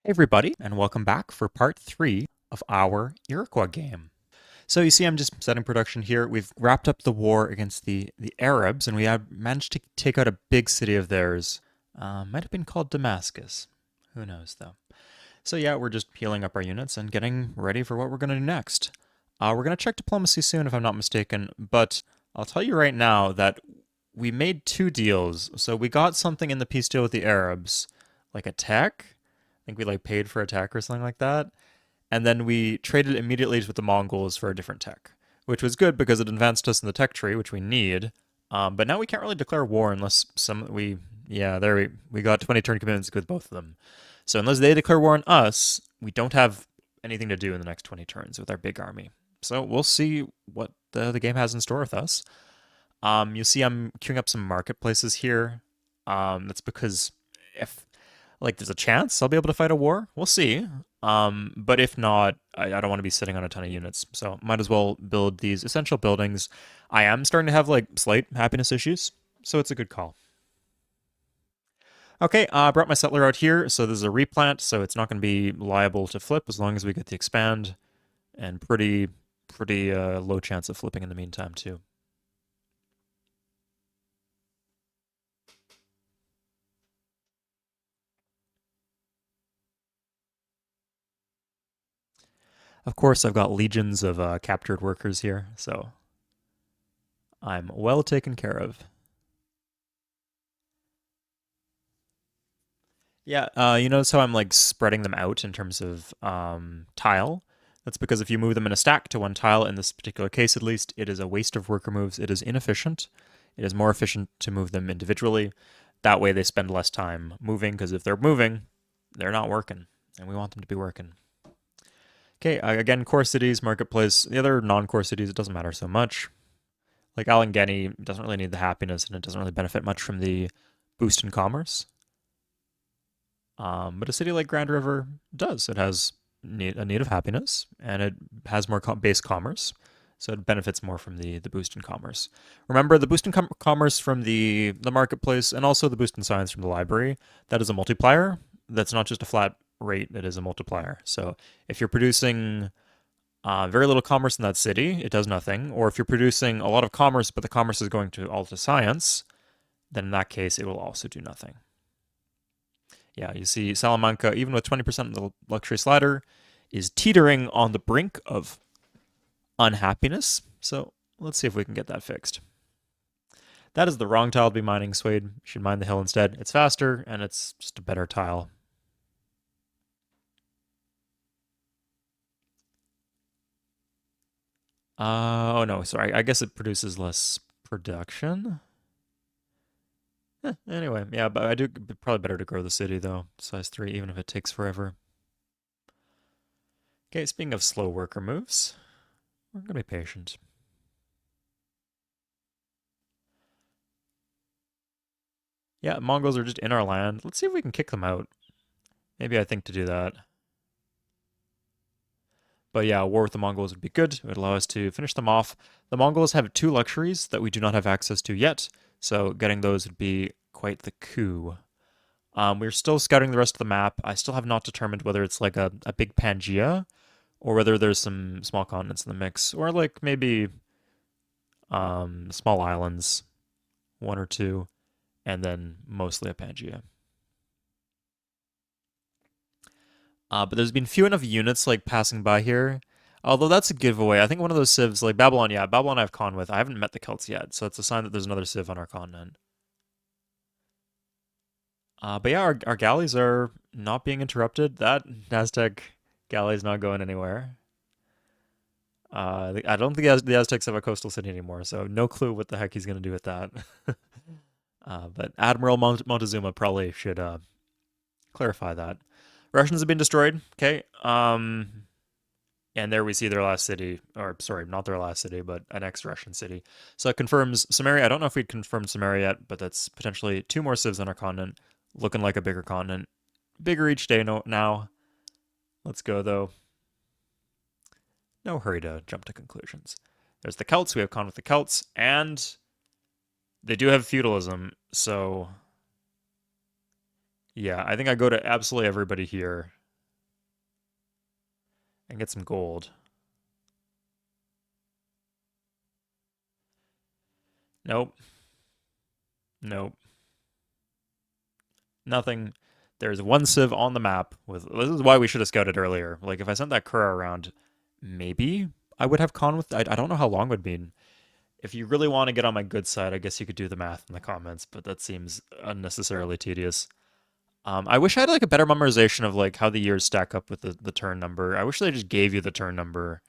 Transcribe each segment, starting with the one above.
Hey everybody, and welcome back for part 3 of our Iroquois game. So you see I'm just setting production here. We've wrapped up the war against the Arabs, and we have managed to take out a big city of theirs. Might have been called Damascus. Who knows, though. So yeah, we're just healing up our units and getting ready for what we're going to do next. We're going to check diplomacy soon, if I'm not mistaken, but I'll tell you right now that we made two deals. So we got something in the peace deal with the Arabs, like a tech. I think we paid for a tech or something like that. And then we traded immediately with the Mongols for a different tech, which was good because it advanced us in the tech tree, which we need. But now we can't really declare war unless we got 20 turn commitments with both of them. So unless they declare war on us, we don't have anything to do in the next 20 turns with our big army. So we'll see what the game has in store with us. You see, I'm queuing up some marketplaces here. That's because if there's a chance I'll be able to fight a war. We'll see. But if not, I don't want to be sitting on a ton of units, so might as well build these essential buildings. I am starting to have slight happiness issues, so it's a good call. Okay, I brought my settler out here, so this is a replant, so it's not going to be liable to flip as long as we get the expand, and pretty low chance of flipping in the meantime too. Of course, I've got legions of captured workers here, so I'm well taken care of. Yeah, you notice how I'm spreading them out in terms of tile? That's because if you move them in a stack to one tile, in this particular case at least, it is a waste of worker moves. It is inefficient. It is more efficient to move them individually. That way they spend less time moving, because if they're moving, they're not working, and we want them to be working. Okay, again, core cities, marketplace. The other non-core cities, it doesn't matter so much. Like Alangeni doesn't really need the happiness, and it doesn't really benefit much from the boost in commerce. But a city like Grand River does. It has a need of happiness, and it has more base commerce, so it benefits more from the boost in commerce. Remember, the boost in commerce from the marketplace, and also the boost in science from the library, that is a multiplier. That's not just a flat rate, it is a multiplier. So if you're producing very little commerce in that city, it does nothing. Or if you're producing a lot of commerce, but the commerce is going to all to science, then in that case, it will also do nothing. Yeah, you see Salamanca, even with 20% of the luxury slider, is teetering on the brink of unhappiness. So let's see if we can get that fixed. That is the wrong tile to be mining, Suede. You should mine the hill instead. It's faster, and it's just a better tile. Oh no, sorry. I guess it produces less production. Anyway, yeah, but I do probably better to grow the city though. Size 3, even if it takes forever. Okay, speaking of slow worker moves, we're gonna be patient. Yeah, Mongols are just in our land. Let's see if we can kick them out. Maybe I think to do that. But yeah, a war with the Mongols would be good. It would allow us to finish them off. The Mongols have two luxuries that we do not have access to yet, so getting those would be quite the coup. We're still scouting the rest of the map. I still have not determined whether it's like a big Pangea or whether there's some small continents in the mix, or like maybe small islands, one or two, and then mostly a Pangea. But there's been few enough units passing by here. Although that's a giveaway. I think one of those civs, like Babylon, yeah, Babylon I have con with. I haven't met the Celts yet, so it's a sign that there's another civ on our continent. But yeah, our galleys are not being interrupted. That Aztec galley is not going anywhere. I don't think the Aztecs have a coastal city anymore, so no clue what the heck he's going to do with that. But Admiral Montezuma probably should clarify that. Russians have been destroyed. Okay. And there we see their last city, or sorry, not their last city, but an ex-Russian city. So it confirms Samaria. I don't know if we'd confirmed Samaria yet, but that's potentially two more civs on our continent, looking like a bigger continent. Bigger each day now. Let's go, though. No hurry to jump to conclusions. There's the Celts. We have con with the Celts, and they do have feudalism, so yeah, I think I go to absolutely everybody here. and get some gold. Nope. Nope. Nothing. There's one civ on the map with. This is why we should have scouted earlier. Like, if I sent that Kura around, maybe I would have con with. I don't know how long it would be. If you really want to get on my good side, I guess you could do the math in the comments, but that seems unnecessarily tedious. I wish I had like a better memorization of like how the years stack up with the turn number. I wish they just gave you the turn number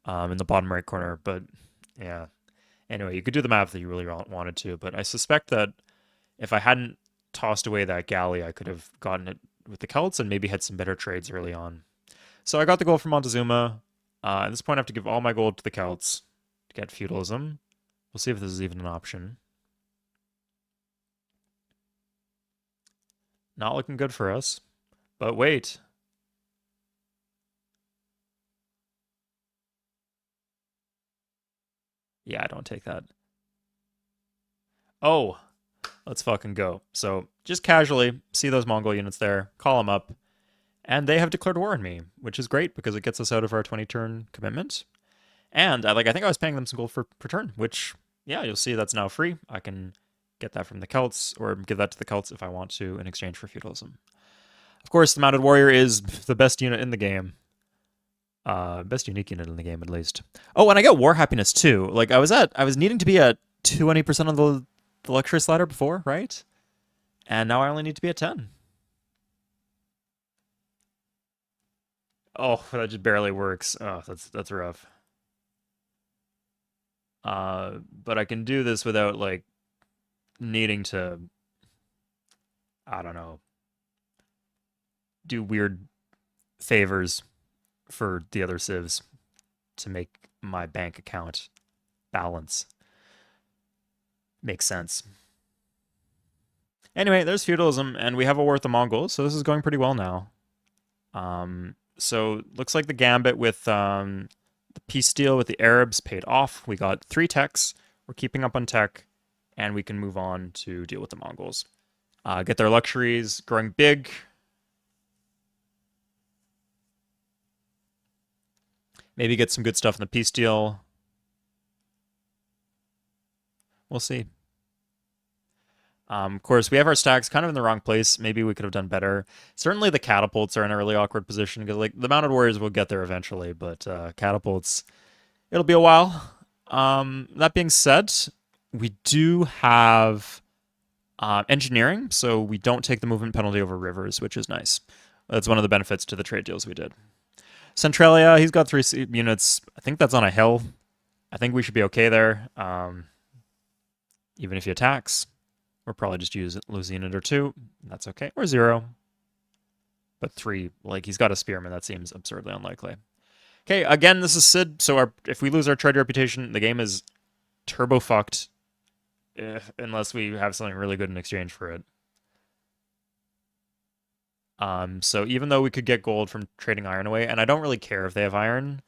in the bottom right corner, but yeah. Anyway, you could do the math if you really wanted to, but I suspect that if I hadn't tossed away that galley, I could have gotten it with the Celts and maybe had some better trades early on. So I got the gold from Montezuma. At this point, I have to give all my gold to the Celts to get feudalism. We'll see if this is even an option. Not looking good for us. But wait. Yeah, I don't take that. Oh, let's fucking go. So just casually see those Mongol units there, call them up, and they have declared war on me, which is great because it gets us out of our 20-turn commitment. And I think I was paying them some gold per turn, which, yeah, you'll see that's now free. I can get that from the Celts or give that to the Celts if I want to in exchange for feudalism. Of course, the Mounted Warrior is the best unit in the game. Best unique unit in the game, at least. Oh, and I get War Happiness too. Like I was needing to be at 20% on the luxury slider before, right? And now I only need to be at 10. Oh, that just barely works. Oh, that's rough. But I can do this without like needing to, I don't know, do weird favors for the other civs to make my bank account balance. Makes sense. Anyway, there's feudalism, and we have a war with the Mongols, so this is going pretty well now. So looks like the gambit with the peace deal with the Arabs paid off. We got 3 techs. We're keeping up on tech, and we can move on to deal with the Mongols. Get their luxuries, growing big. Maybe get some good stuff in the peace deal. We'll see. Of course, we have our stacks kind of in the wrong place. Maybe we could have done better. Certainly, the catapults are in a really awkward position because, like, the mounted warriors will get there eventually, but catapults, it'll be a while. That being said, we do have engineering, so we don't take the movement penalty over rivers, which is nice. That's one of the benefits to the trade deals we did. Centralia, he's got 3 units. I think that's on a hill. I think we should be okay there. Even if he attacks, we'll probably just lose a unit or 2. That's okay. Or 0. But 3, like he's got a spearman. That seems absurdly unlikely. Okay, again, this is Sid. So if we lose our trade reputation, the game is turbo fucked. Unless we have something really good in exchange for it. So even though we could get gold from trading iron away, and I don't really care if they have iron,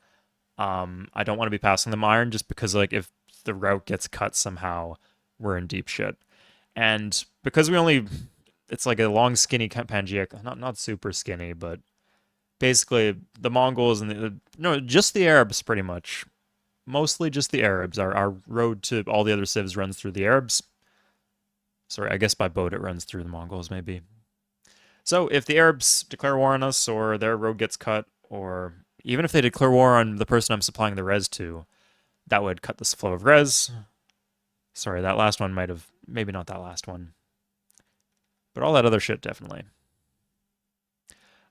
I don't want to be passing them iron just because, like, if the route gets cut somehow, we're in deep shit. And because it's like a long, skinny Pangea, not super skinny, but basically the Mongols and no, just the Arabs pretty much. Mostly just the Arabs. Our road to all the other civs runs through the Arabs. Sorry, I guess by boat it runs through the Mongols, maybe. So if the Arabs declare war on us, or their road gets cut, or even if they declare war on the person I'm supplying the res to, that would cut this flow of res. Sorry, that last one might have, maybe not that last one. But all that other shit, definitely.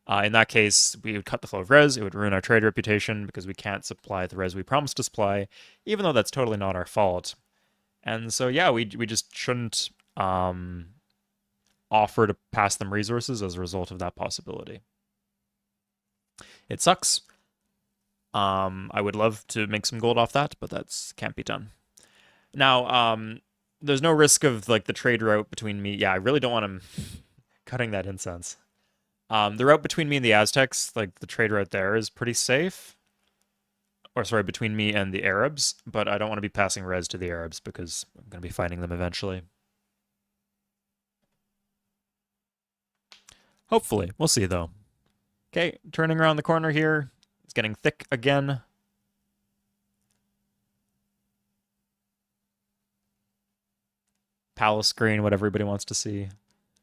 In that case, we would cut the flow of res. It would ruin our trade reputation because we can't supply the res we promised to supply, even though that's totally not our fault. And so, yeah, we just shouldn't offer to pass them resources as a result of that possibility. It sucks. I would love to make some gold off that, but that's can't be done. Now, there's no risk of like the trade route between me. Yeah, I really don't want him cutting that incense. The route between me and the Aztecs, like the trade route there, is pretty safe. Or sorry, between me and the Arabs, but I don't want to be passing res to the Arabs because I'm going to be fighting them eventually. Hopefully. We'll see, though. Okay, turning around the corner here. It's getting thick again. Palace screen, what everybody wants to see.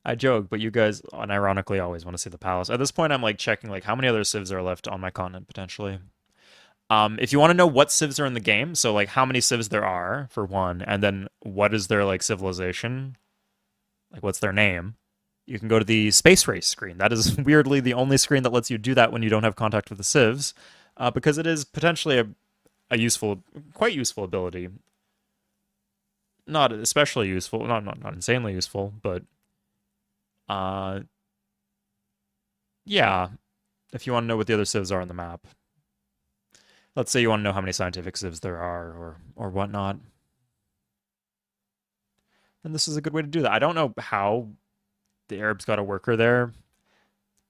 I joke, but you guys unironically always want to see the palace. At this point, I'm like checking like how many other civs are left on my continent potentially. If you want to know what civs are in the game, so like how many civs there are for one, and then what is their like civilization, like what's their name, you can go to the space race screen. That is weirdly the only screen that lets you do that when you don't have contact with the civs, because it is potentially a useful, quite useful ability. Not especially useful, not insanely useful, but uh, yeah. If you want to know what the other civs are on the map, let's say you want to know how many scientific civs there are, or whatnot, then this is a good way to do that. I don't know how the Arabs got a worker there.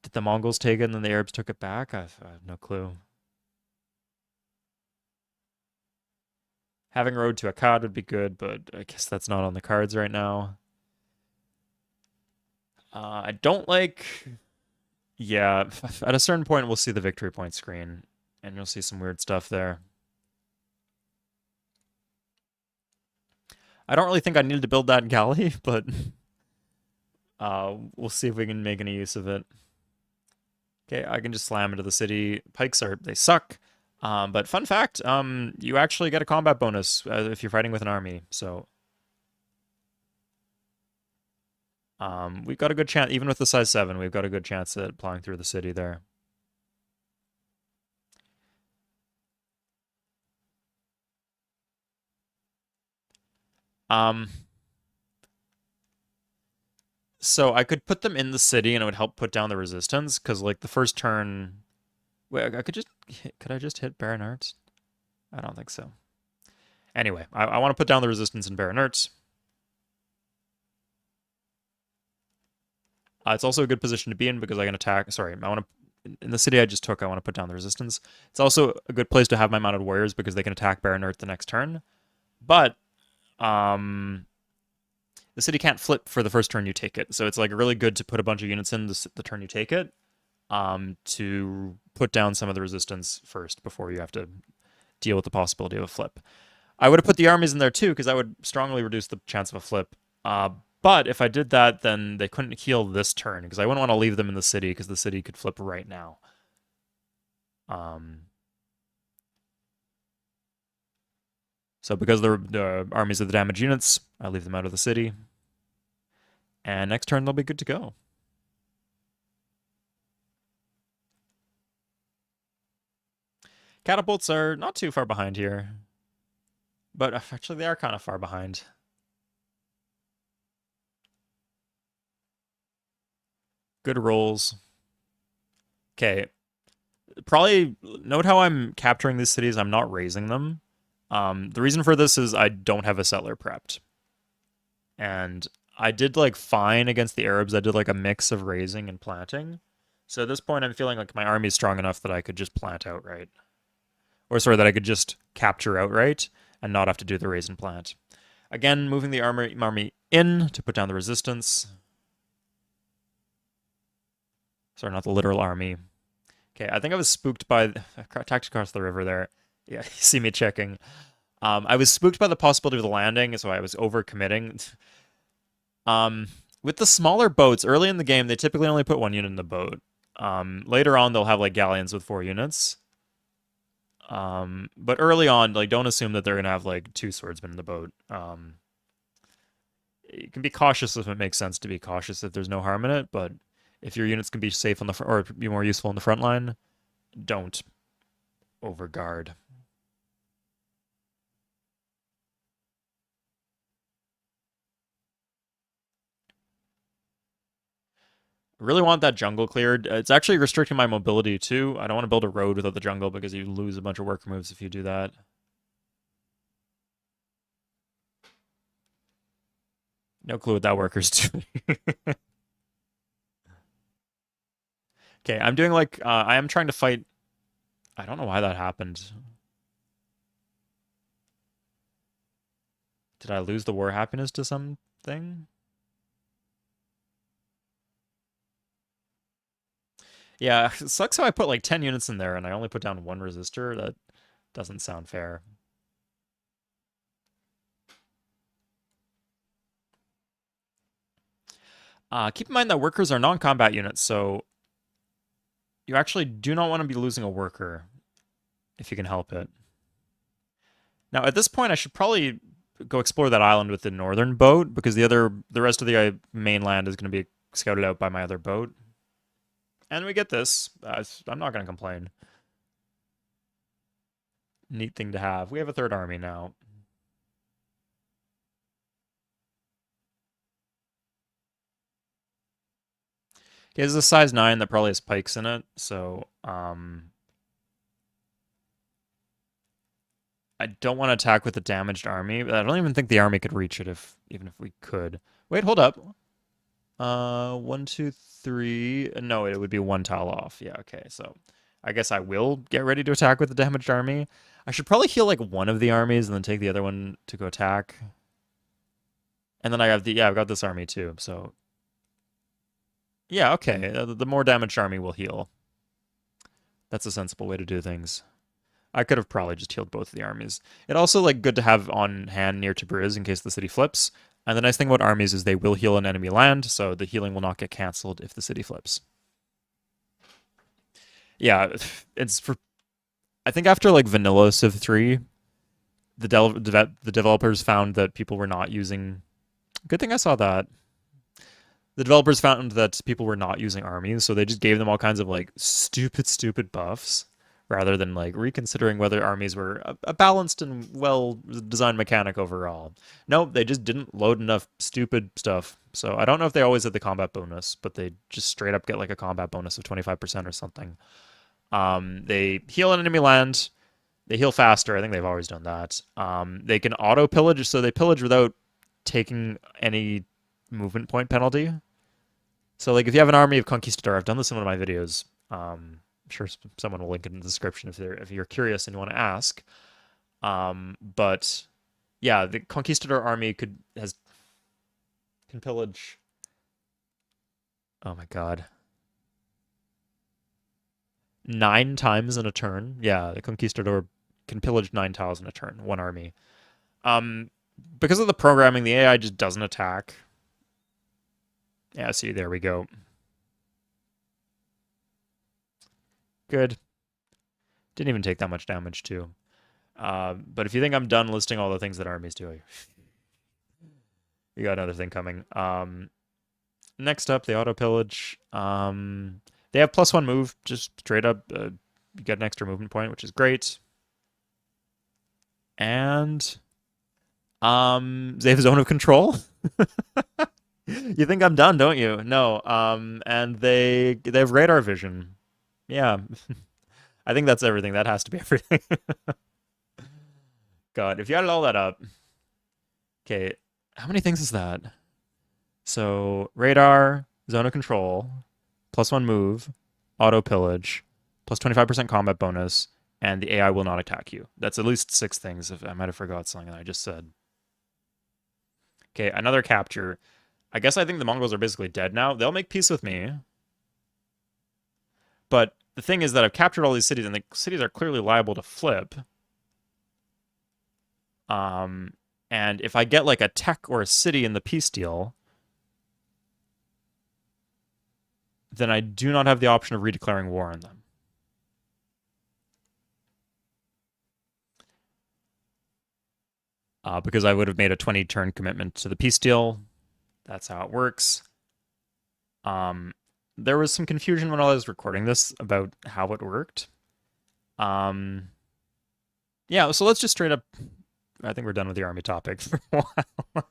Did the Mongols take it and then the Arabs took it back? I have no clue. Having road to Akkad would be good, but I guess that's not on the cards right now. I don't like. Yeah, at a certain point, we'll see the victory point screen, and you'll see some weird stuff there. I don't really think I needed to build that galley, but we'll see if we can make any use of it. Okay, I can just slam into the city. Pikes they suck. But fun fact, you actually get a combat bonus if you're fighting with an army. So, we've got a good chance, even with the size 7, we've got a good chance at plowing through the city there. Um, so I could put them in the city and it would help put down the resistance, because like the first turn, wait, could I just hit Baron Arts? I don't think so. Anyway, I want to put down the resistance in Baron Arts. It's also a good position to be in because I can attack. Sorry, I want to in the city I just took. I want to put down the resistance. It's also a good place to have my mounted warriors because they can attack Baron Earth the next turn. But the city can't flip for the first turn you take it, so it's like really good to put a bunch of units in the turn you take it, to put down some of the resistance first before you have to deal with the possibility of a flip. I would have put the armies in there too because that would strongly reduce the chance of a flip. But if I did that, then they couldn't heal this turn because I wouldn't want to leave them in the city because the city could flip right now. So because the armies are the damage units, I leave them out of the city. And next turn they'll be good to go. Catapults are not too far behind here. But actually they are kind of far behind. Good rolls. Okay. Probably note how I'm capturing these cities. I'm not raising them. The reason for this is I don't have a settler prepped. And I did like fine against the Arabs. I did like a mix of raising and planting. So at this point, I'm feeling like my army is strong enough that I could just plant outright. Or sorry, that I could just capture outright and not have to do the raise and plant. Again, moving the army in to put down the resistance. Sorry, not the literal army. Okay, I think I was spooked by attacked across the river there. Yeah, you see me checking. I was spooked by the possibility of the landing, so I was overcommitting. With the smaller boats, early in the game, they typically only put 1 unit in the boat. Later on, they'll have like galleons with 4 units. But early on, like don't assume that they're gonna have like 2 swordsmen in the boat. You can be cautious if it makes sense to be cautious if there's no harm in it, but if your units can be safe on the or be more useful in the front line, don't overguard. I really want that jungle cleared. It's actually restricting my mobility too. I don't want to build a road without the jungle because you lose a bunch of worker moves if you do that. No clue what that worker's doing. Okay, I'm doing like I am trying to fight. I don't know why that happened. Did I lose the war happiness to something? Yeah, it sucks how I put like 10 units in there and I only put down one resistor. That doesn't sound fair. Keep in mind that workers are non-combat units, so you actually do not want to be losing a worker if you can help it. Now, at this point, I should probably go explore that island with the northern boat because the rest of the mainland is going to be scouted out by my other boat. And we get this. I'm not going to complain. Neat thing to have. We have a third army now. Okay, this is a size 9 that probably has pikes in it, so I don't want to attack with a damaged army, but I don't even think the army could reach it even if we could. Wait, hold up. 1, 2, 3. No, it would be one tile off. Yeah, okay. So I guess I will get ready to attack with the damaged army. I should probably heal like one of the armies and then take the other one to go attack. And then I have I've got this army too. So yeah, okay. The more damaged army will heal. That's a sensible way to do things. I could have probably just healed both of the armies. It also like good to have on hand near Tabriz in case the city flips. And the nice thing about armies is they will heal an enemy land, so the healing will not get canceled if the city flips. Yeah, it's for. I think after like vanilla Civ 3, the developers found that people were not using. Good thing I saw that. The developers found that people were not using armies, so they just gave them all kinds of like stupid buffs rather than like reconsidering whether armies were a balanced and well designed mechanic overall. Nope, they just didn't load enough stupid stuff. So I don't know if they always had the combat bonus, but they just straight up get like a combat bonus of 25% or something. They heal an enemy land. They heal faster. I think they've always done that. They can auto pillage, so they pillage without taking any movement point penalty. So, like, if you have an army of Conquistador, I've done this in one of my videos. I'm sure someone will link it in the description if you're curious and you want to ask. But yeah, the Conquistador army can pillage. Oh my god, 9 times in a turn. Yeah, the Conquistador can pillage 9 tiles in a turn. One army. Um, because of the programming, the AI just doesn't attack. Yeah, see, there we go. Good. Didn't even take that much damage, too. But if you think I'm done listing all the things that armies do, you got another thing coming. Next up, the auto pillage. They have +1 move, just straight up. You get an extra movement point, which is great. And they have zone of control. You think I'm done, don't you? No. And they have radar vision. Yeah. I think that's everything. That has to be everything. God, if you added all that up. Okay, how many things is that? So radar, zone of control, +1 move, auto pillage, plus 25% combat bonus, and the AI will not attack you. That's at least 6 things. If I might have forgot something that I just said. Okay, another capture. I think the Mongols are basically dead now. They'll make peace with me. But the thing is that I've captured all these cities, and the cities are clearly liable to flip. And if I get like a tech or a city in the peace deal, then I do not have the option of redeclaring war on them. Because I would have made a 20-turn commitment to the peace deal. That's how it works. There was some confusion when I was recording this about how it worked. Yeah, so let's just straight up. I think we're done with the army topic for a while.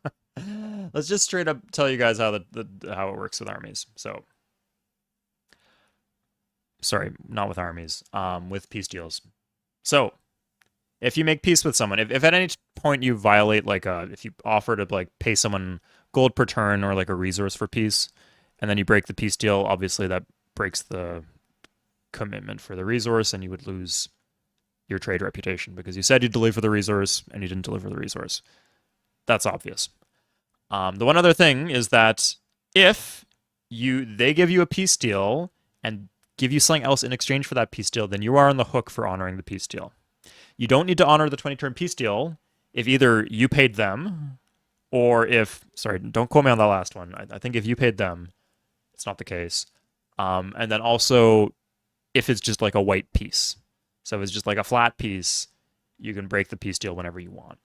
Let's just straight up tell you guys how how it works with armies. So, sorry, not with armies. With peace deals. So, if you make peace with someone, if at any point you violate if you offer to like pay someone gold per turn or like a resource for peace, and then you break the peace deal, obviously that breaks the commitment for the resource, and you would lose your trade reputation because you said you'd deliver the resource and you didn't deliver the resource. That's obvious. The one other thing is that if they give you a peace deal and give you something else in exchange for that peace deal, then you are on the hook for honoring the peace deal. You don't need to honor the 20-turn peace deal if either you paid them or if, sorry, don't quote me on that last one. I think if you paid them, it's not the case. And then also if it's just like a white piece. So if it's just like a flat piece, you can break the peace deal whenever you want.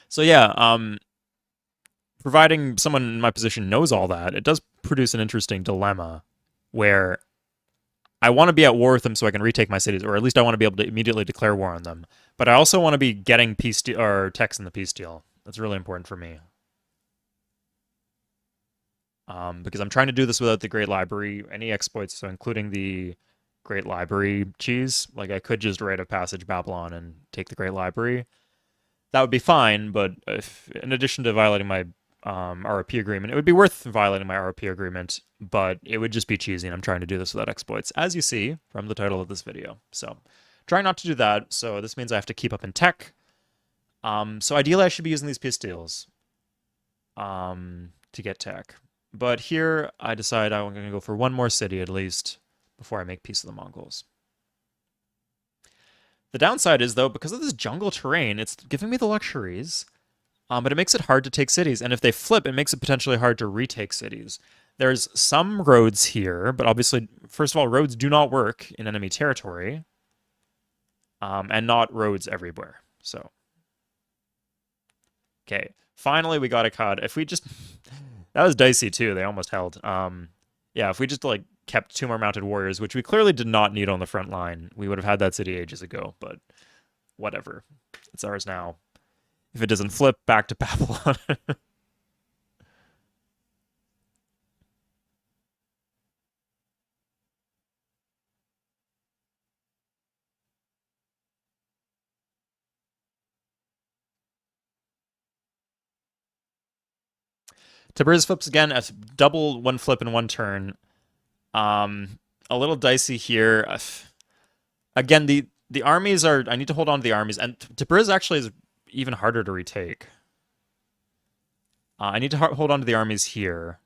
So yeah, providing someone in my position knows all that, it does produce an interesting dilemma where I want to be at war with them so I can retake my cities, or at least I want to be able to immediately declare war on them. But I also want to be getting peace or text in the peace deal. That's really important for me. Because I'm trying to do this without the Great Library, any exploits, so including the Great Library cheese. Like I could just write a passage Babylon and take the Great Library. That would be fine, but if, in addition to violating my ROP agreement, it would be worth violating my ROP agreement, but it would just be cheesy, and I'm trying to do this without exploits, as you see from the title of this video. So trying not to do that, so this means I have to keep up in tech. So ideally I should be using these peace deals to get tech. But here I decide I'm going to go for one more city at least before I make peace with the Mongols. The downside is, though, because of this jungle terrain, it's giving me the luxuries, but it makes it hard to take cities. And if they flip, it makes it potentially hard to retake cities. There's some roads here, but obviously, first of all, roads do not work in enemy territory, and not roads everywhere. So, okay, finally we got a COD. If we just... that was dicey, too. They almost held. Yeah, if we just, like, kept 2 more mounted warriors, which we clearly did not need on the front line, we would have had that city ages ago, but whatever. It's ours now. If it doesn't flip, back to Babylon. Tabriz flips again. That's double one flip in one turn. A little dicey here. Again, the armies are... I need to hold on to the armies, and Tabriz actually is even harder to retake. I need to hold on to the armies here.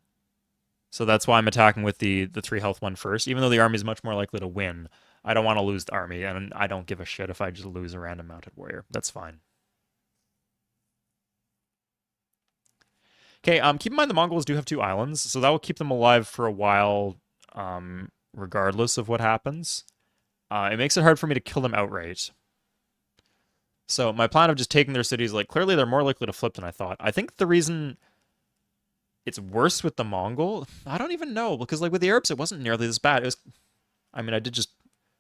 So that's why I'm attacking with the 3 health one first, even though the army is much more likely to win. I don't want to lose the army, and I don't give a shit if I just lose a random mounted warrior. That's fine. Okay, keep in mind the Mongols do have 2 islands, so that will keep them alive for a while, regardless of what happens. It makes it hard for me to kill them outright. So my plan of just taking their cities, like, clearly they're more likely to flip than I thought. I think the reason it's worse with the Mongol, I don't even know, because, like, with the Arabs, it wasn't nearly as bad. It was, I mean, I did just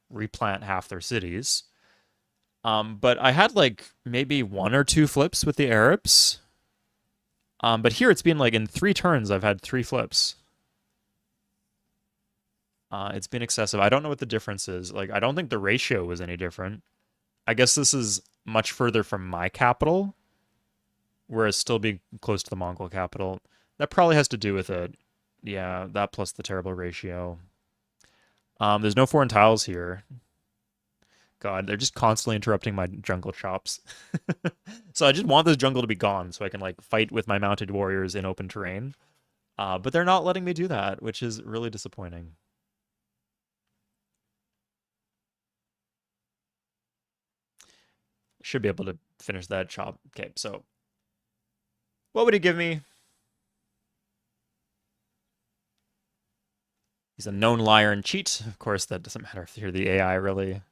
replant half their cities. But I had, like, maybe 1 or 2 flips with the Arabs. But here it's been, like, in 3 turns, I've had 3 flips. It's been excessive. I don't know what the difference is. Like, I don't think the ratio was any different. I guess this is much further from my capital, whereas still being close to the Mongol capital. That probably has to do with it. Yeah, that plus the terrible ratio. There's no foreign tiles here. God, they're just constantly interrupting my jungle chops. So I just want this jungle to be gone so I can, like, fight with my mounted warriors in open terrain. But they're not letting me do that, which is really disappointing. Should be able to finish that chop. Okay, so what would he give me? He's a known liar and cheat. Of course, that doesn't matter if you're the AI, really.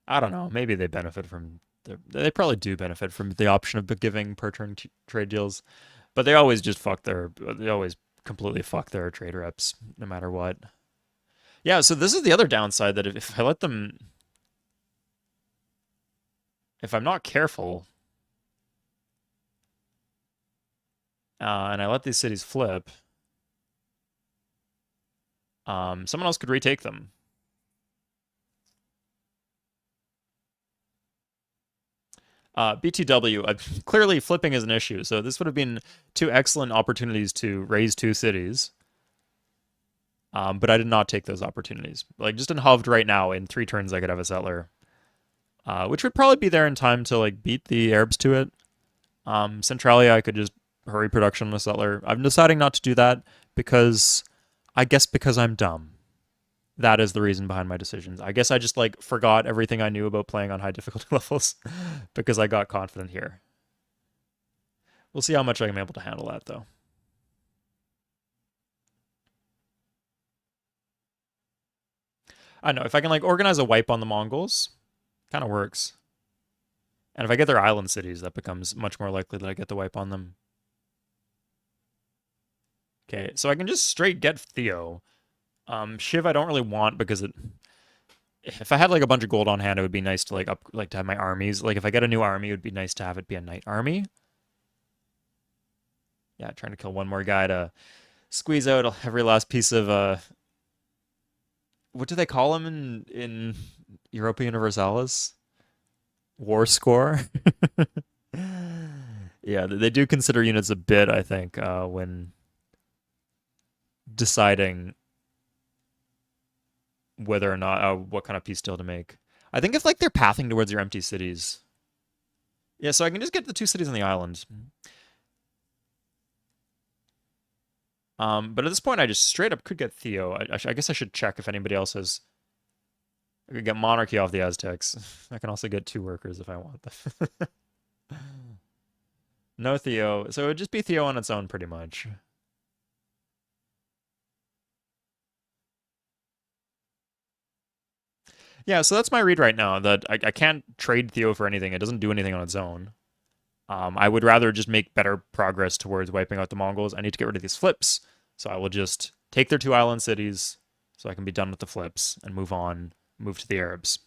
I don't know. Maybe they benefit from... They probably do benefit from the option of giving per-turn trade deals. But they always just fuck their... They always completely fuck their trade reps, no matter what. Yeah, so this is the other downside, that if I let them... If I'm not careful... and I let these cities flip... someone else could retake them. BTW, clearly flipping is an issue, so this would have been 2 excellent opportunities to raise 2 cities. But I did not take those opportunities. Like, just in Hovd right now, in 3 turns I could have a settler. Which would probably be there in time to, like, beat the Arabs to it. Centralia, I could just hurry production on a settler. I'm deciding not to do that because I guess because I'm dumb. That is the reason behind my decisions. I guess I just like forgot everything I knew about playing on high difficulty levels because I got confident here. We'll see how much I'm able to handle that though. I know if I can like organize a wipe on the Mongols, kind of works. And if I get their island cities, that becomes much more likely that I get the wipe on them. Okay, so I can just straight get Theo. Shiv I don't really want because it. If I had like a bunch of gold on hand, it would be nice to like to have my armies. Like if I get a new army, it would be nice to have it be a knight army. Yeah, trying to kill one more guy to squeeze out every last piece of what do they call him in Europa Universalis? War score. Yeah, they do consider units a bit, I think, when deciding whether or not what kind of piece deal to make. I think if like they're pathing towards your empty cities. Yeah, so I can just get the two cities on the island. But at this point, I just straight up could get Theo. I guess I should check if anybody else has. I could get Monarchy off the Aztecs. I can also get two workers if I want them. No Theo, so it would just be Theo on its own, pretty much. Yeah, so that's my read right now. That I can't trade Theo for anything. It doesn't do anything on its own. I would rather just make better progress towards wiping out the Mongols. I need to get rid of these flips, so I will just take their two island cities, so I can be done with the flips and move on, move to the Arabs.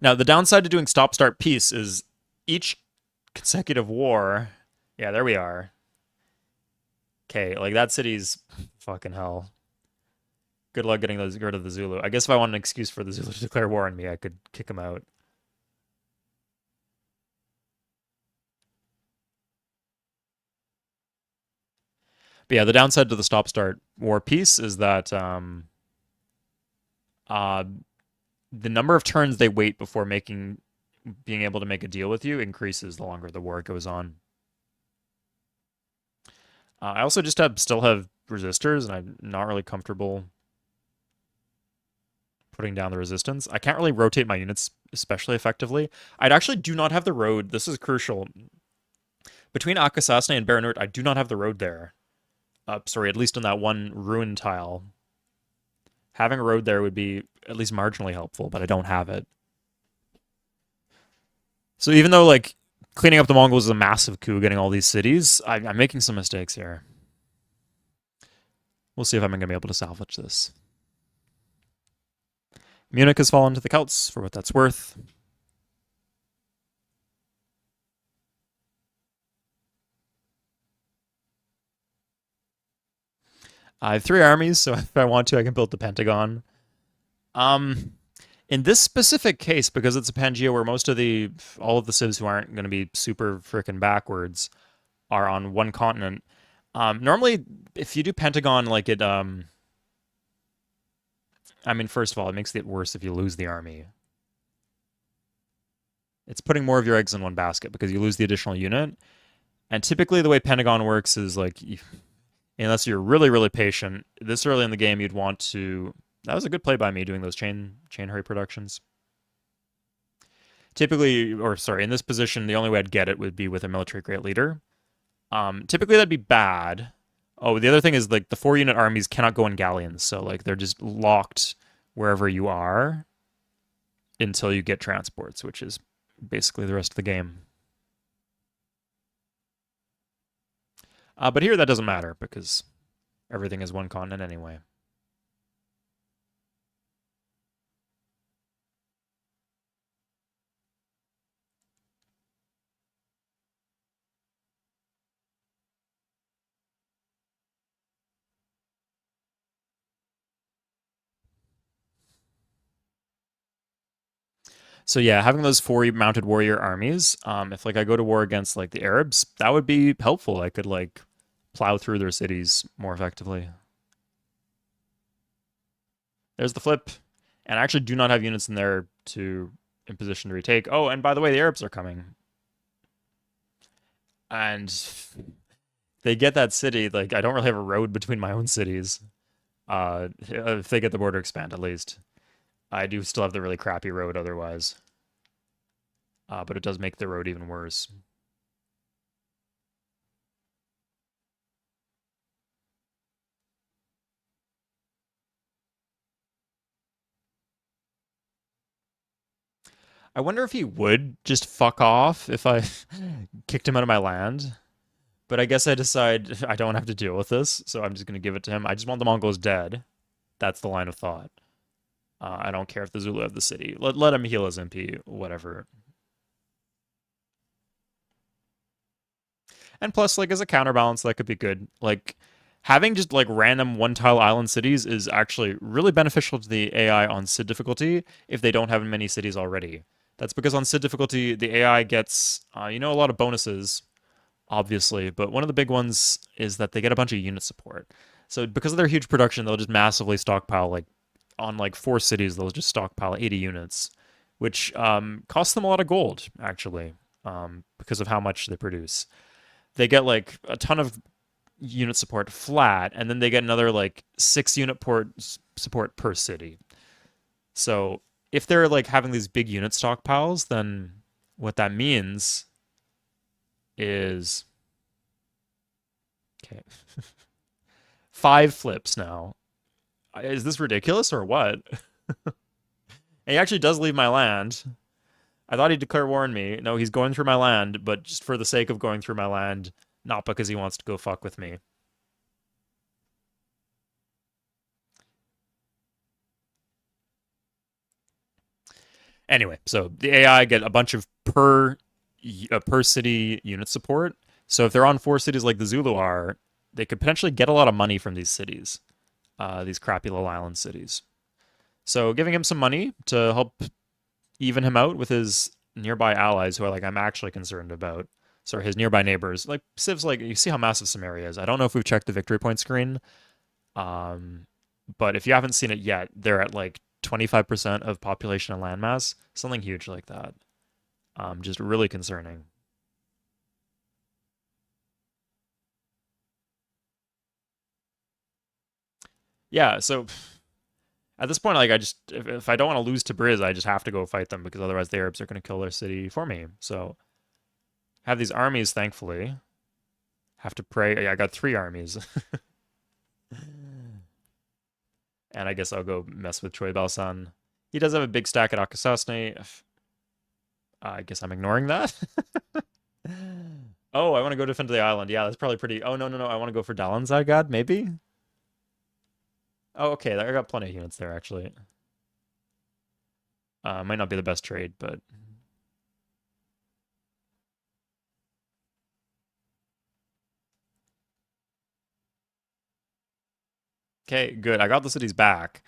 Now, the downside to doing stop start peace is each consecutive war. Yeah, there we are. Okay, like that city's fucking hell. Good luck getting those rid of the Zulu. I guess if I want an excuse for the Zulu to declare war on me, I could kick him out. But yeah, the downside to the stop start war peace is that uh, the number of turns they wait before being able to make a deal with you increases the longer the war goes on. I also just still have resistors, and I'm not really comfortable putting down the resistance. I can't really rotate my units especially effectively. I actually do not have the road. This is crucial. Between Akasasne and Baranurt, I do not have the road there. Sorry, at least on that one ruin tile. Having a road there would be at least marginally helpful, but I don't have it. So even though like cleaning up the Mongols is a massive coup, getting all these cities, I'm making some mistakes here. We'll see if I'm going to be able to salvage this. Munich has fallen to the Celts for what that's worth. I have three armies, so if I want to, I can build the Pentagon. In this specific case, because it's a Pangea where all of the civs who aren't going to be super freaking backwards are on one continent. Normally, if you do Pentagon, like it, I mean, first of all, it makes it worse if you lose the army. It's putting more of your eggs in one basket because you lose the additional unit. And typically, the way Pentagon works is like, unless you're really, really patient, this early in the game, you'd want to. That was a good play by me doing those chain hurry productions. Typically, or sorry, in this position, the only way I'd get it would be with a military great leader. Typically, that'd be bad. Oh, the other thing is like the 4-unit armies cannot go in galleons, so like they're just locked wherever you are until you get transports, which is basically the rest of the game. But here that doesn't matter because everything is one continent anyway. So yeah, having those 4 mounted warrior armies, if like I go to war against like the Arabs, that would be helpful. I could like plow through their cities more effectively. There's the flip, and I actually do not have units in there to in position to retake. Oh, and by the way, the Arabs are coming. And they get that city, like, I don't really have a road between my own cities. If they get the border expand, at least. I do still have the really crappy road otherwise. But it does make the road even worse. I wonder if he would just fuck off if I kicked him out of my land. But I guess I decide I don't have to deal with this, so I'm just going to give it to him. I just want the Mongols dead. That's the line of thought. I don't care if the Zulu have the city. Let him heal his MP, whatever. And plus, like, as a counterbalance, that could be good. Like, having just, like, random one-tile island cities is actually really beneficial to the AI on Sid difficulty if they don't have many cities already. That's because on Sid difficulty, the AI gets, a lot of bonuses, obviously, but one of the big ones is that they get a bunch of unit support. So because of their huge production, they'll just massively stockpile, like, on, like, 4 cities, they'll just stockpile 80 units, which costs them a lot of gold, actually, because of how much they produce. They get like a ton of unit support flat, and then they get another like 6 unit support per city. So if they're like having these big unit stockpiles, then what that means is okay, 5 flips now. Is this ridiculous or what? He actually does leave my land. I thought he'd declare war on me. No, he's going through my land, but just for the sake of going through my land, not because he wants to go fuck with me. Anyway, so the AI get a bunch of per city unit support. So if they're on 4 cities like the Zulu are, they could potentially get a lot of money from these cities, these crappy little island cities. So giving him some money to help even him out with his nearby allies, who are like I'm actually concerned about. So his nearby neighbors, like Civ's, like you see how massive Samaria is. I don't know if we've checked the victory point screen, um, but if you haven't seen it yet, they're at like 25% of population and landmass, something huge like that. Just really concerning. Yeah, so at this point, like I just if I don't want to lose to Briz, I just have to go fight them because otherwise the Arabs are going to kill their city for me. So have these armies, thankfully. Have to pray. Yeah, I got 3 armies. And I guess I'll go mess with Choi Balsan. He does have a big stack at Akasasne. I guess I'm ignoring that. Oh, I want to go defend the island. Yeah, that's probably pretty. Oh, no, no, no. I want to go for Dalanzagad, maybe? Oh, okay. I got plenty of units there, actually. Might not be the best trade, but. Okay, good. I got the cities back.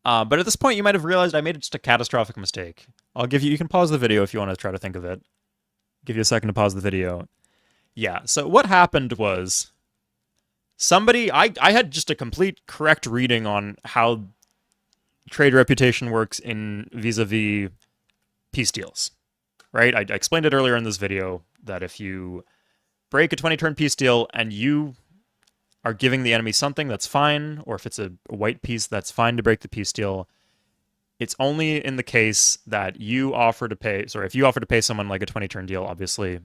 But at this point, you might have realized I made just a catastrophic mistake. You can pause the video if you want to try to think of it. Give you a second to pause the video. Yeah, so what happened was I had just a complete correct reading on how trade reputation works in vis-a-vis peace deals, right? I explained it earlier in this video that if you break a 20-turn peace deal and you are giving the enemy something, that's fine, or if it's a white piece, that's fine to break the peace deal. It's only in the case that you offer to pay, if you offer to pay someone like a 20-turn deal, obviously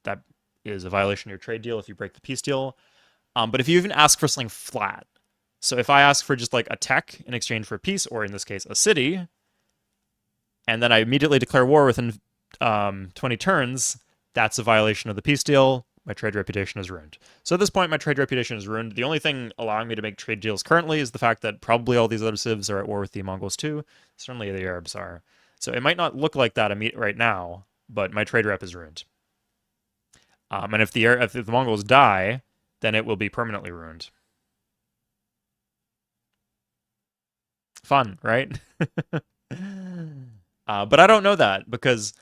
that is a violation of your trade deal if you break the peace deal. But if you even ask for something flat, so if I ask for just like a tech in exchange for peace, or in this case, a city, and then I immediately declare war within 20 turns, that's a violation of the peace deal. My trade reputation is ruined. So at this point, my trade reputation is ruined. The only thing allowing me to make trade deals currently is the fact that probably all these other civs are at war with the Mongols too. Certainly the Arabs are. So it might not look like that right now, but my trade rep is ruined. And if the Mongols die, then it will be permanently ruined. Fun, right? But I don't know that because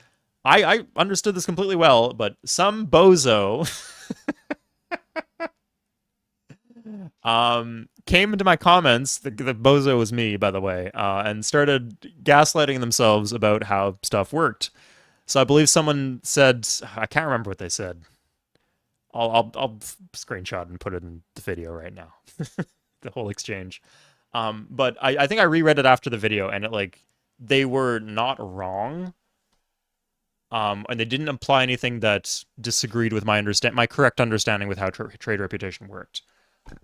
I understood this completely well, but some bozo Came into my comments, the bozo was me, by the way, and started gaslighting themselves about how stuff worked. So I believe someone said, I can't remember what they said. I'll screenshot and put it in the video right now. The whole exchange. But I think I reread it after the video, and it like they were not wrong. And they didn't imply anything that disagreed with my correct understanding with how trade reputation worked.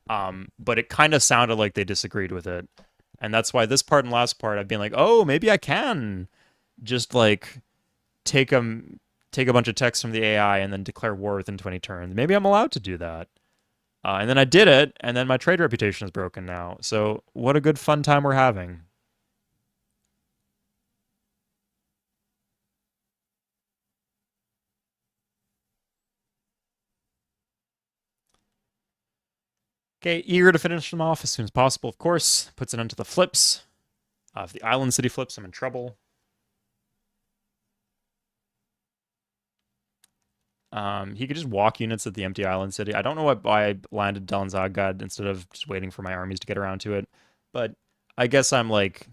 But it kind of sounded like they disagreed with it, and that's why this part and last part I've been like, oh, maybe I can just like take them take a bunch of text from the AI and then declare war within 20 turns. Maybe I'm allowed to do that. And then I did it, and then my trade reputation is broken now. So what a good fun time we're having. Okay, eager to finish them off as soon as possible, of course. Puts it onto the flips. If the island city flips, I'm in trouble. He could just walk units at the empty island city. I don't know why I landed Dalan Zaggad instead of just waiting for my armies to get around to it, but I guess I'm like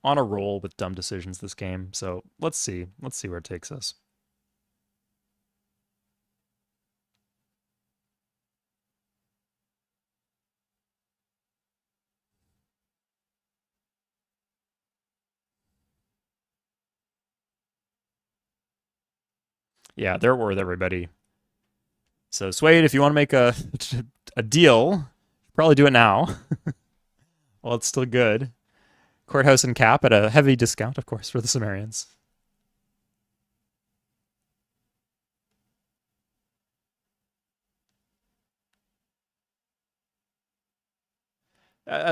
on a roll with dumb decisions this game. So let's see. Let's see where it takes us. Yeah, they're at war with everybody. So Suede, if you want to make a deal, probably do it now. Well, it's still good. Courthouse and Cap at a heavy discount, of course, for the Sumerians.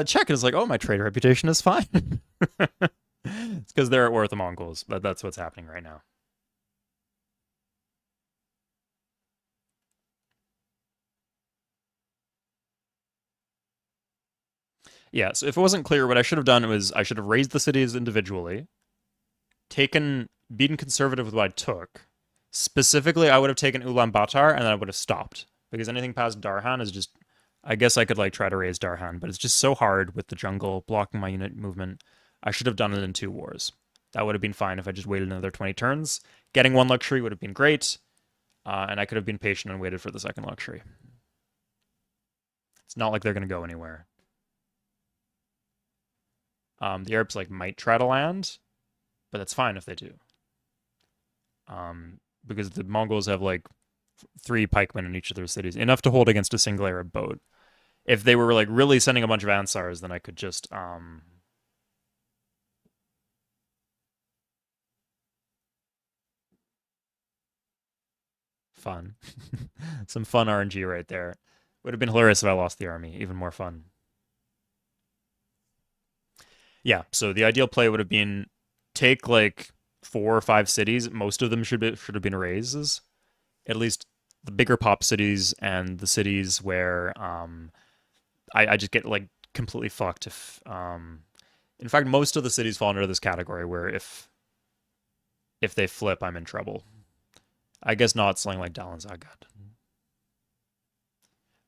Check is like, oh, my trade reputation is fine. It's because they're at war with the Mongols, but that's what's happening right now. Yeah, so if it wasn't clear, what I should have done was I should have raised the cities individually, beaten conservative with what I took. Specifically, I would have taken Ulaanbaatar and then I would have stopped because anything past Darhan is just. I guess I could like try to raise Darhan, but it's just so hard with the jungle blocking my unit movement. I should have done it in 2 wars. That would have been fine if I just waited another 20 turns. Getting one luxury would have been great, and I could have been patient and waited for the second luxury. It's not like they're going to go anywhere. The Arabs like might try to land, but that's fine if they do. Because the Mongols have like 3 pikemen in each of their cities, enough to hold against a single Arab boat. If they were like really sending a bunch of Ansars, then I could just fun. Some fun RNG right there. Would have been hilarious if I lost the army. Even more fun. Yeah, so the ideal play would have been take like 4 or 5 cities. Most of them should have been raises. At least the bigger pop cities and the cities where I just get like completely fucked if in fact most of the cities fall under this category where if they flip I'm in trouble. I guess not slang like Dalan Zaggad.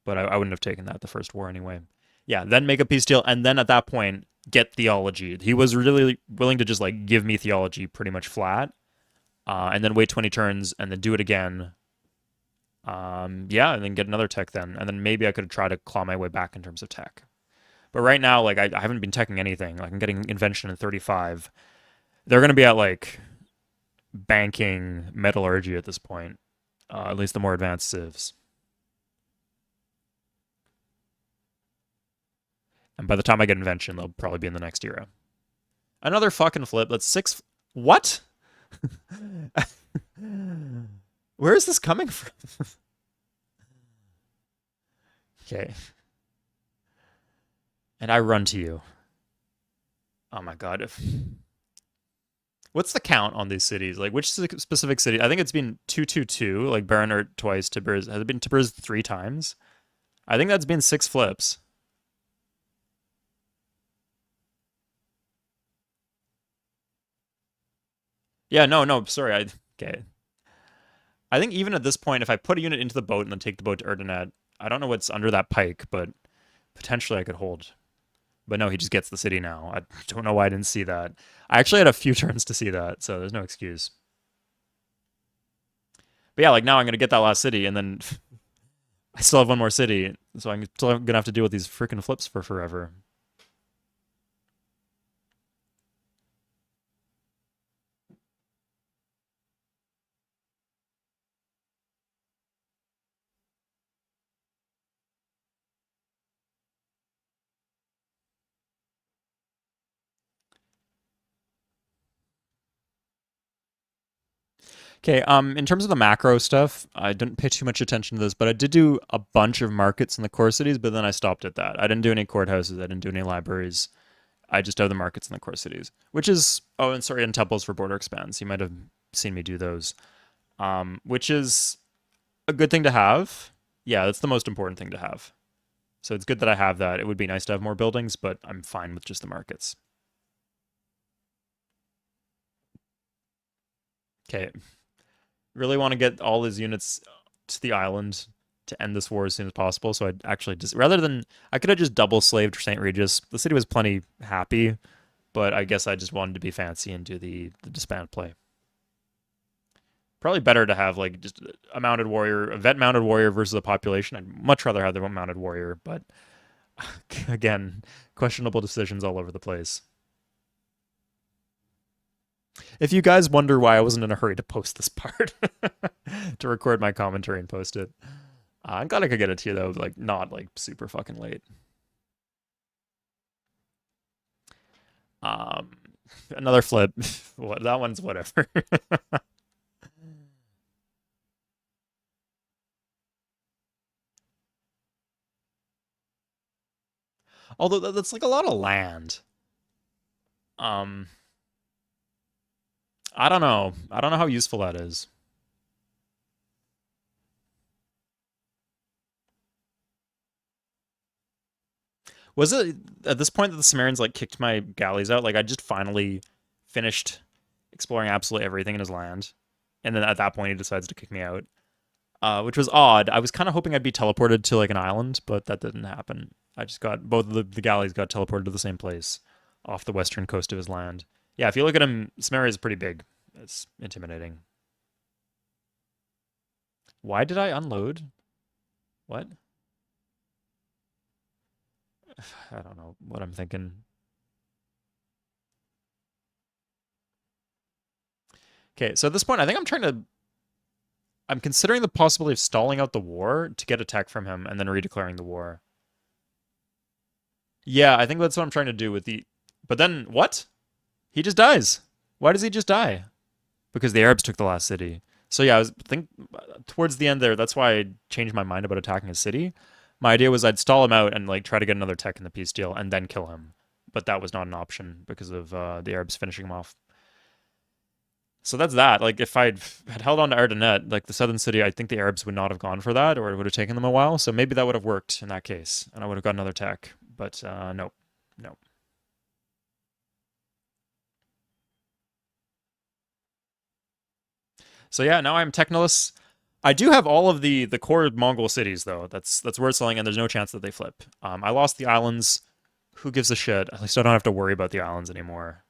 But I wouldn't have taken that the first war anyway. Yeah, then make a peace deal, and then at that point get theology. He was really willing to just like give me theology pretty much flat, and then wait 20 turns and then do it again. Yeah, and then get another tech then, and then maybe I could try to claw my way back in terms of tech. But right now, like I haven't been teching anything. Like I'm getting invention in 35. They're gonna be at like banking metallurgy at this point. At least the more advanced civs. And by the time I get invention, they'll probably be in the next era. Another fucking flip. That's 6. What? Where is this coming from? Okay. And I run to you. Oh my god. What's the count on these cities? Like, which specific city? I think it's been 222, like Baronert twice, Tibbers. Has it been Tibbers 3 times? I think that's been 6 flips. Yeah, no, sorry. Okay. I think even at this point, if I put a unit into the boat and then take the boat to Erdenet, I don't know what's under that pike, but Potentially I could hold. But no, he just gets the city now. I don't know why I didn't see that. I actually had a few turns to see that, so there's no excuse. But yeah, like now I'm gonna get that last city, and then I still have one more city, so I'm still gonna have to deal with these freaking flips for forever. Okay, in terms of the macro stuff, I didn't pay too much attention to this, but I did do a bunch of markets in the core cities, but then I stopped at that. I didn't do any courthouses, I didn't do any libraries. I just have the markets in the core cities, which is and sorry, and temples for border expands. You might have seen me do those, which is a good thing to have. Yeah, that's the most important thing to have. So it's good that I have that. It would be nice to have more buildings, but I'm fine with just the markets. Okay, really want to get all his units to the island to end this war as soon as possible. So I'd actually just rather than I could have just double slaved St. Regis. The city was plenty happy, but I guess I just wanted to be fancy and do the disband play. Probably better to have like just a mounted warrior, a vet mounted warrior versus a population. I'd much rather have the mounted warrior, but again, questionable decisions all over the place. If you guys wonder why I wasn't in a hurry to post this part, to record my commentary and post it, I'm glad I could get it to you though, like not like super fucking late. Um, Another flip. What that one's whatever. Although that's like a lot of land. Um, I don't know. I don't know how useful that is. Was it at this point that the Sumerians like kicked my galleys out? Like I just finally finished exploring absolutely everything in his land, and then at that point he decides to kick me out, which was odd. I was kind of hoping I'd be teleported to like an island, but that didn't happen. I just got both of the galleys got teleported to the same place, off the western coast of his land. Yeah, if you look at him, Samaria is pretty big. It's intimidating. Why did I unload? What? I don't know what I'm thinking. Okay, so at this point, I think I'm considering the possibility of stalling out the war to get a tech from him and then redeclaring the war. Yeah, I think that's what I'm trying to do with the. But then what? He just dies. Why does he just die? Because the Arabs took the last city. So yeah, I was think towards the end there. That's why I changed my mind about attacking a city. My idea was I'd stall him out and like try to get another tech in the peace deal and then kill him. But that was not an option because of the Arabs finishing him off. So that's that. Like if I'd had held on to Ardennet, like the southern city, I think the Arabs would not have gone for that, or it would have taken them a while. So maybe that would have worked in that case, and I would have got another tech. But no, no. So yeah, now I'm technoless. I do have all of the core Mongol cities though. That's worth selling, and there's no chance that they flip. I lost the islands. Who gives a shit? At least I don't have to worry about the islands anymore.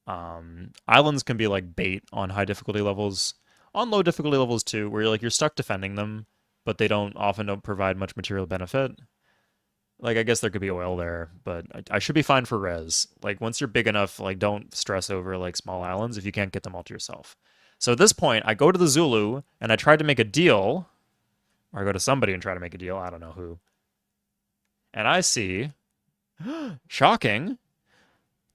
Islands can be like bait on high difficulty levels, on low difficulty levels too, where you're stuck defending them, but they don't provide much material benefit. Like I guess there could be oil there, but I should be fine for res. Like once you're big enough, like don't stress over like small islands if you can't get them all to yourself. So at this point, I go to the Zulu and I tried to make a deal, or I go to somebody and try to make a deal. I don't know who, and I see, shocking,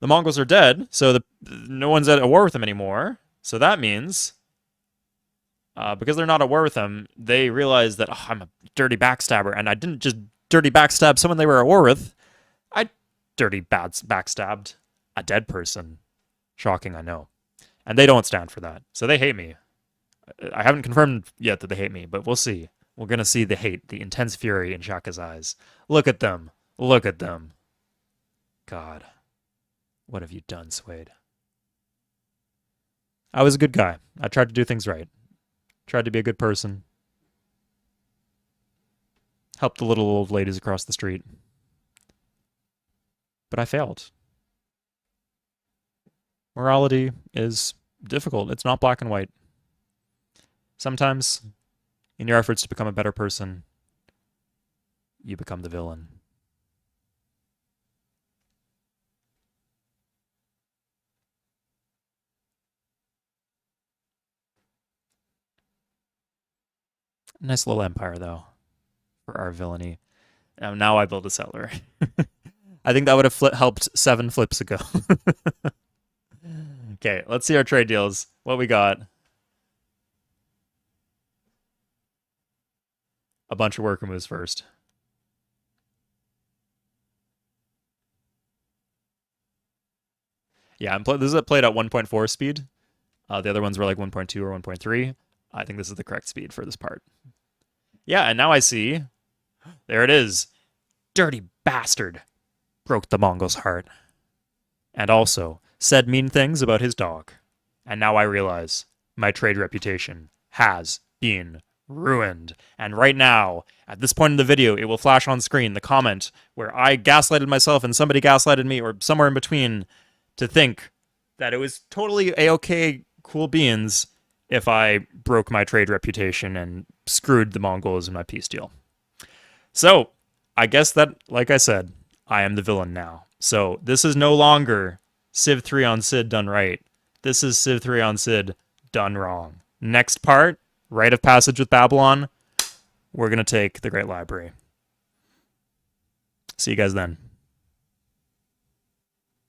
the Mongols are dead, so no one's at a war with them anymore. So that means, because they're not at war with them, they realize that I'm a dirty backstabber, and I didn't just dirty backstab someone they were at war with. I dirty bad backstabbed a dead person. Shocking, I know. And they don't stand for that, so they hate me. I haven't confirmed yet that they hate me, but we'll see. We're gonna see the hate, the intense fury in Shaka's eyes. Look at them. Look at them. God, what have you done, Suede? I was a good guy. I tried to do things right. Tried to be a good person. Help the little old ladies across the street. but I failed. Morality is difficult. It's not black and white. Sometimes, in your efforts to become a better person, you become the villain. Nice little empire, though, for our villainy. Now I build a settler. I think that would have helped 7 flips ago. Okay, let's see our trade deals. What we got? A bunch of worker moves first. Yeah, this is played at 1.4 speed. The other ones were like 1.2 or 1.3. I think this is the correct speed for this part. Yeah, and now I see. There it is. Dirty bastard. Broke the Mongol's heart. And also said mean things about his dog. And now I realize my trade reputation has been ruined. And right now, at this point in the video, it will flash on screen the comment where I gaslighted myself and somebody gaslighted me, or somewhere in between, to think that it was totally a-okay, cool beans if I broke my trade reputation and screwed the Mongols in my peace deal. So, I guess that, like I said, I am the villain now. So, this is no longer Civ 3 on Cid done right. This is Civ 3 on Cid done wrong. Next part, Rite of Passage with Babylon, we're going to take the Great Library. See you guys then.